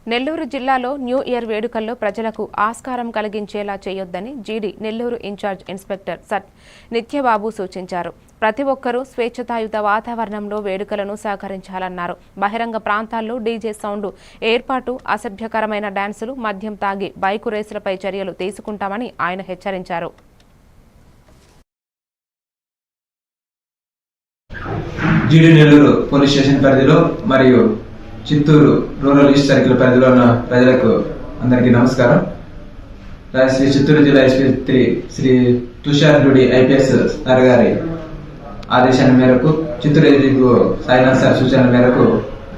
నెల్లూరు జిల్లాలో new year వేడుకల్లో ప్రజలకు ఆస్కారం కలిగించేలా చేయొద్దని జీడీ నెల్లూరు ఇన్ఛార్జ్ ఇన్స్పెక్టర్ సట్ నిత్యబాబు సూచించారు. ప్రతి ఒక్కరూ స్వేచ్ఛతాయుత వాతావరణంలో వేడుకలను సహకరించాలన్నారు. బహిరంగ ప్రాంతాల్లో డీజే సౌండ్ ఏర్పాటు, అసభ్యకరమైన డాన్సులు, మద్యం తాగి బైకు రేసులపై చర్యలు తీసుకుంటామని ఆయన హెచ్చరించారు. జీడీ నెల్లూరు పోలీస్ స్టేషన్ పరిధిలో మరియు చిత్తూరు రూరల్ ఈస్ట్ సర్కిల్ పరిధిలో ఉన్న ప్రజలకు అందరికీ నమస్కారం. శ్రీ చిత్తూరు జిల్లా SP Shri Tushar Dudi IPS sir గారి ఆదేశాల మేరకు, చిత్తూరు ఎస్పీ సాయినాథ్ సార్ సూచనల మేరకు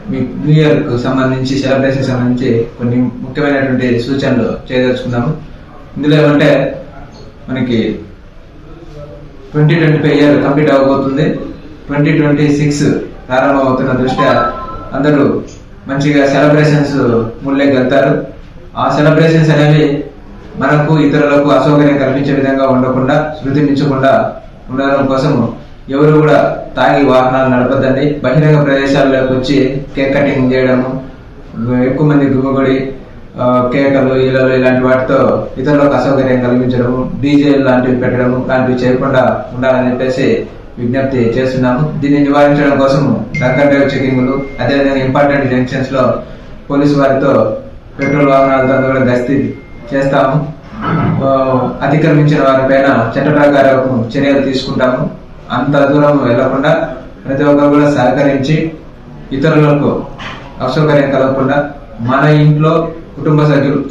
న్యూ ఇయర్ కు సంబంధించి సెలబ్రేషన్ సంబంధించి కొన్ని ముఖ్యమైనటువంటి సూచనలు చేయదలుచుకున్నాము. ఇందులో ఏమంటే మనకి 2025 ఇయర్ కంప్లీట్ అవ్వబోతుంది. 2026 ప్రారంభం అవుతున్న దృష్ట్యా అందరూ మంచిగా సెలబ్రేషన్స్ వెళ్తారు. ఆ సెలబ్రేషన్స్ అనేవి మనకు ఇతరులకు అసౌకర్యం కల్పించే విధంగా ఉండకుండా, శృతి మించకుండా ఉండడం కోసం ఎవరు కూడా తాగి వాహనాలు నడపద్దండి. బహిరంగ ప్రదేశాల్లోకి వచ్చి కేక్ కటింగ్ చేయడము, ఎక్కువ మంది గుమ్మగుడి కేకలు, ఇళ్ళలు ఇలాంటి వాటితో ఇతరులకు అసౌకర్యం కలిగించడము, డీజే లాంటివి పెట్టడము లాంటివి చేయకుండా ఉండాలని చెప్పేసి విజ్ఞప్తి చేస్తున్నాము. దీన్ని నివారించడం కోసం డ్రంక్ అండ్ డ్రైవ్ చెకింగ్లు, అదేవిధంగా ఇంపార్టెంట్ జంక్షన్స్ లో పోలీసు వారితో పెట్రోల్ వాహనాలతో కూడా గస్తీ చేస్తాము. అతిక్రమించిన వారిపైన చట్ట ప్రకారం చర్యలు తీసుకుంటాము. అంత దూరం వెళ్లకుండా ప్రతి ఒక్కరు కూడా సహకరించి ఇతరులకు అసౌకర్యం కలగకుండా మన ఇంట్లో కుటుంబ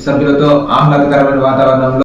సభ్యులతో ఆహ్లాదకరమైన వాతావరణంలో